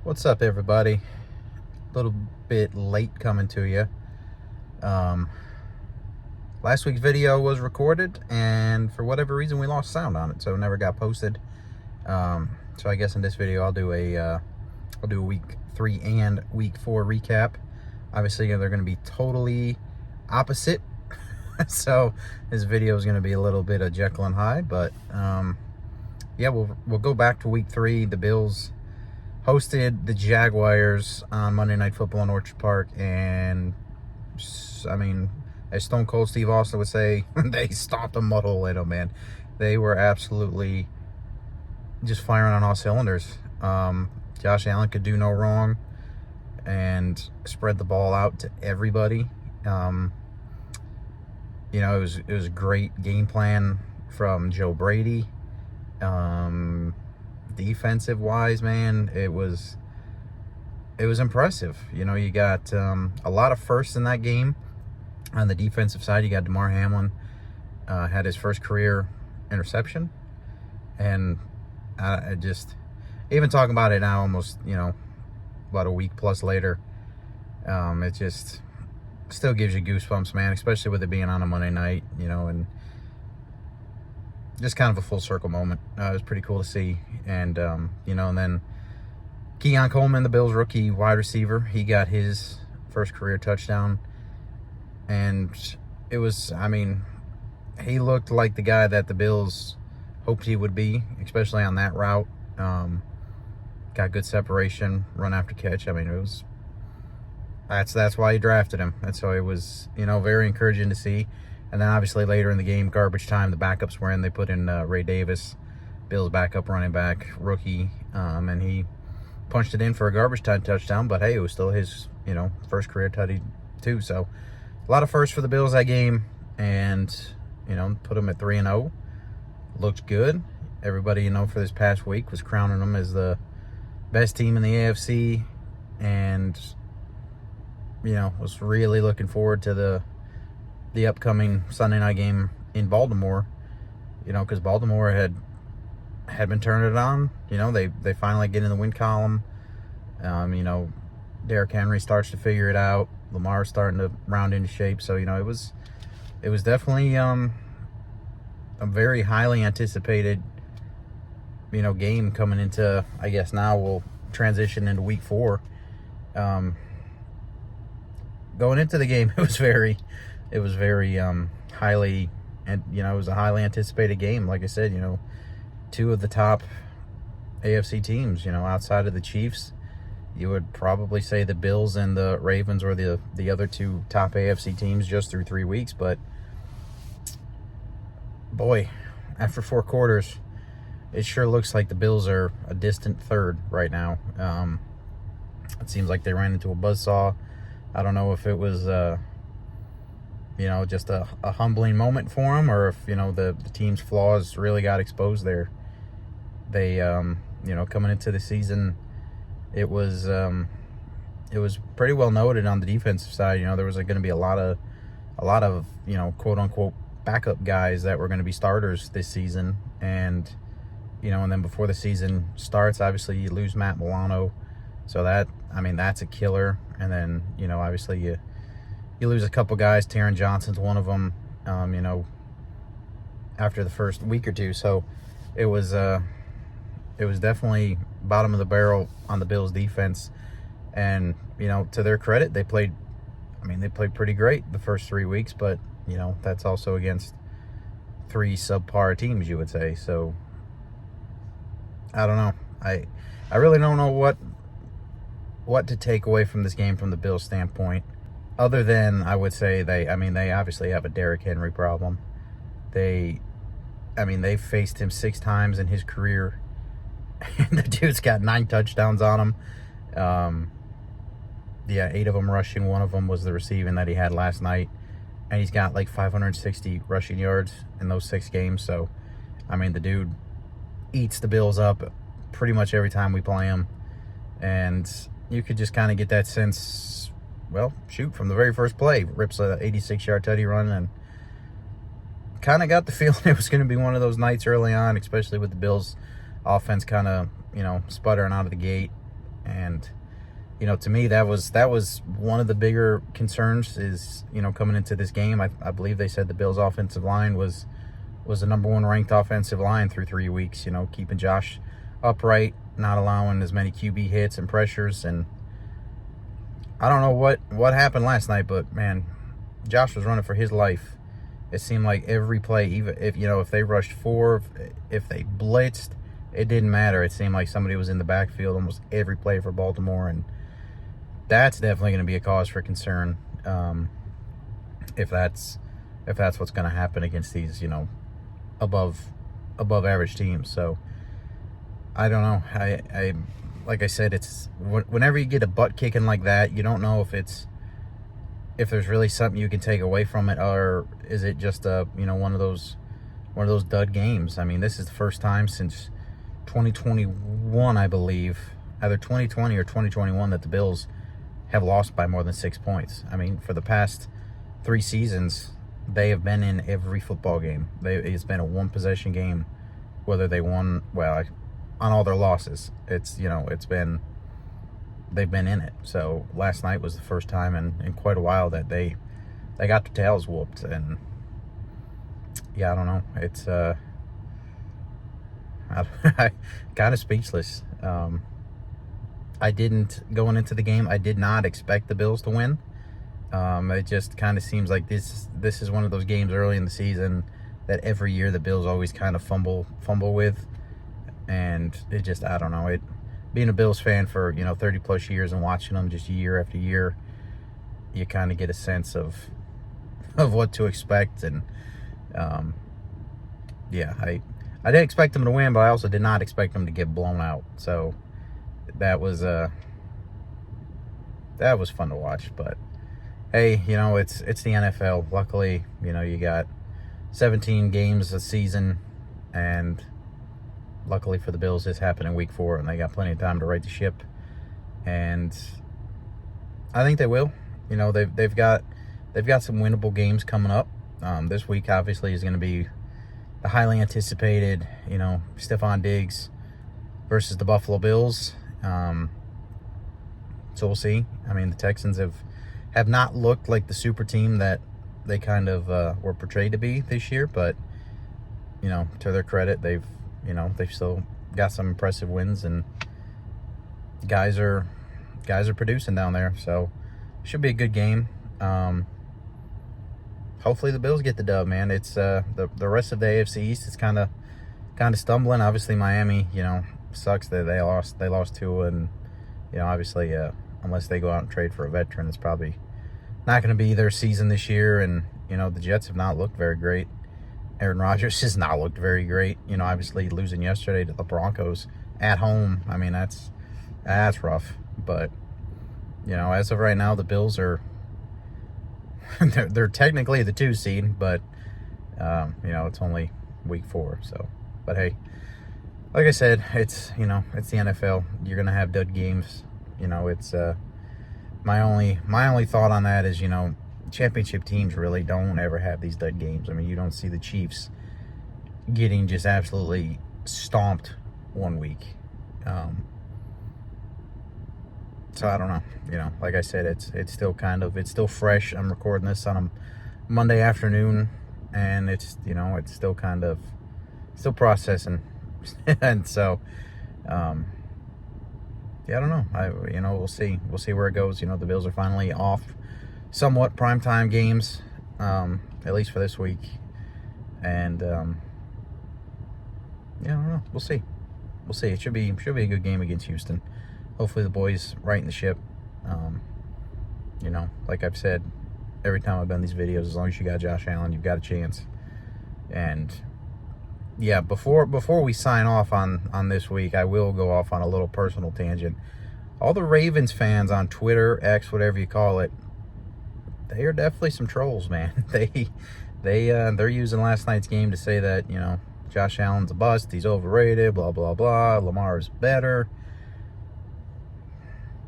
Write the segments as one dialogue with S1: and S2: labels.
S1: What's up, everybody? A little bit late coming to you. Last week's video was recorded, and for whatever reason, we lost sound on it, so it never got posted. So I guess in this video, I'll do a week 3 and week 4 recap. Obviously, they're going to be totally opposite. So this video is going to be a little bit of Jekyll and Hyde, but yeah, we'll go back to week 3. The Bills hosted the Jaguars on Monday Night Football in Orchard Park, and I mean, as Stone Cold Steve Austin would say, they stomped a mud hole in them, man. They were absolutely just firing on all cylinders. Josh Allen could do no wrong and spread the ball out to everybody. You know, it was a great game plan from Joe Brady. Defensive wise, man, it was impressive. You know, you got a lot of firsts in that game. On the defensive side, you got Damar Hamlin had his first career interception, and I just, even talking about it now, almost, you know, about a week plus later, it just still gives you goosebumps, man, especially with it being on a Monday night, you know, and just kind of a full circle moment. It was pretty cool to see. And, you know, and then Keon Coleman, the Bills rookie wide receiver, he got his first career touchdown. And it was, I mean, he looked like the guy that the Bills hoped he would be, especially on that route. Got good separation, run after catch. I mean, that's why he drafted him. And so it was, you know, very encouraging to see. And then obviously later in the game, garbage time, the backups were in. They put in Ray Davis, Bills backup running back, rookie, and he punched it in for a garbage time touchdown. But hey, it was still his, you know, first career tutty too. So a lot of firsts for the Bills that game, and, you know, put them at 3-0. Looked good. Everybody, you know, for this past week was crowning them as the best team in the AFC, and, you know, was really looking forward to the upcoming Sunday night game in Baltimore, you know, because Baltimore had been turning it on. You know, they finally get in the win column. You know, Derrick Henry starts to figure it out. Lamar's starting to round into shape. So, you know, it was definitely a very highly anticipated, you know, game coming into, I guess now we'll transition into week 4. Going into the game, it was very highly, and, you know, it was a highly anticipated game. Like I said, you know, 2 of the top AFC teams, you know, outside of the Chiefs, you would probably say the Bills and the Ravens were the other 2 top AFC teams just through 3 weeks. But boy, after 4 quarters, it sure looks like the Bills are a distant third right now. It seems like they ran into a buzzsaw. I don't know if it was you know, just a humbling moment for them, or if, you know, the team's flaws really got exposed there. They, you know, coming into the season, it was pretty well noted on the defensive side. You know, there was going to be a lot of, you know, quote unquote backup guys that were going to be starters this season. And, you know, and then before the season starts, obviously you lose Matt Milano. So that, I mean, that's a killer. And then, you know, obviously you lose a couple guys. Taron Johnson's one of them, you know, after the first week or two. So it was definitely bottom of the barrel on the Bills defense. And, you know, to their credit, they played pretty great the first 3 weeks, but, you know, that's also against 3 subpar teams, you would say. So I don't know. I really don't know what to take away from this game from the Bills standpoint. Other than, I would say they obviously have a Derrick Henry problem. They've faced him 6 times in his career, and the dude's got 9 touchdowns on him. Yeah, 8 of them rushing. 1 of them was the receiving that he had last night, and he's got like 560 rushing yards in those 6 games. So, I mean, the dude eats the Bills up pretty much every time we play him, and you could just kind of get that sense. Well, shoot, from the very first play, rips a 86-yard tutty run, and kind of got the feeling it was going to be one of those nights early on, especially with the Bills' offense kind of, you know, sputtering out of the gate. And to me, that was one of the bigger concerns is, coming into this game. I believe they said the Bills' offensive line was the number one ranked offensive line through 3 weeks, keeping Josh upright, not allowing as many QB hits and pressures. And I don't know what happened last night, but man, Josh was running for his life. It seemed like every play, even if they rushed 4, if they blitzed, it didn't matter. It seemed like somebody was in the backfield almost every play for Baltimore, and that's definitely going to be a cause for concern if that's what's going to happen against these above average teams. So I don't know. I like I said, it's whenever you get a butt kicking like that, you don't know if there's really something you can take away from it, or is it just one of those dud games. I mean, this is the first time since 2021, I believe, either 2020 or 2021, that the Bills have lost by more than 6 points. I mean, for the past 3 seasons, they have been in every football game. It's been a one-possession game, whether they won, on all their losses. They've been in it. So last night was the first time in quite a while that they got their tails whooped. And yeah, I don't know. It's I kind of speechless. Going into the game, I did not expect the Bills to win. It just kind of seems like this is one of those games early in the season that every year the Bills always kind of fumble with. And it just, I don't know, being a Bills fan for 30 plus years and watching them just year after year, you kind of get a sense of what to expect. And yeah, I didn't expect them to win, but I also did not expect them to get blown out. So that was fun to watch. But hey, it's the NFL. Luckily, you got 17 games a season, and luckily for the Bills, this happened in week 4, and they got plenty of time to right the ship. And I think they will. They've got some winnable games coming up. This week, obviously, is going to be the highly anticipated, Stephon Diggs versus the Buffalo Bills. So we'll see. I mean, the Texans have not looked like the super team that they kind of were portrayed to be this year, but to their credit, they've still got some impressive wins, and guys are producing down there. So should be a good game. Hopefully the Bills get the dub, man. It's the rest of the AFC East is kind of stumbling. Obviously Miami, sucks that they lost Tua, and obviously unless they go out and trade for a veteran, it's probably not going to be their season this year. And the Jets have not looked very great. Aaron Rodgers has not looked very great. Obviously losing yesterday to the Broncos at home, I mean, that's rough. But as of right now, the Bills are they're technically the 2 seed, but it's only week 4. So, but hey, like I said, it's it's the NFL. You're gonna have dud games. It's my only thought on that is championship teams really don't ever have these dud games. I mean, you don't see the Chiefs getting just absolutely stomped one week. So I don't know. Like I said, it's still fresh. I'm recording this on a Monday afternoon, and it's still processing. And so yeah, I don't know. We'll see where it goes. The Bills are finally off somewhat primetime games, at least for this week. And yeah, I don't know. We'll see. It should be a good game against Houston. Hopefully the boys right in the ship. Like I've said every time I've done these videos, as long as you got Josh Allen, you've got a chance. And yeah, before we sign off on this week, I will go off on a little personal tangent. All the Ravens fans on Twitter, X, whatever you call it, they are definitely some trolls, man. They're using last night's game to say that Josh Allen's a bust, he's overrated, blah blah blah. Lamar's better.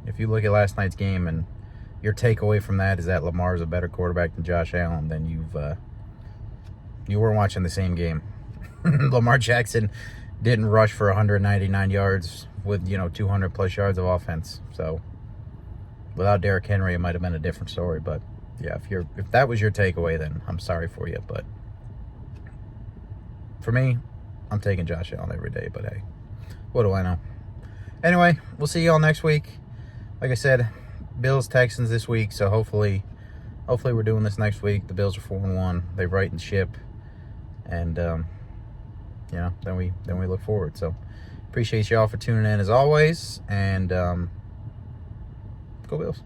S1: If you look at last night's game and your takeaway from that is that Lamar's a better quarterback than Josh Allen, then you weren't watching the same game. Lamar Jackson didn't rush for 199 yards with, 200 plus yards of offense. So without Derrick Henry, it might have been a different story. But yeah, if that was your takeaway, then I'm sorry for you. But for me, I'm taking Josh Allen every day. But hey, what do I know? Anyway, we'll see y'all next week. Like I said, Bills Texans this week. So hopefully we're doing this next week. The Bills are 4-1. They righted the ship, and then we look forward. So appreciate y'all for tuning in as always, and go Bills.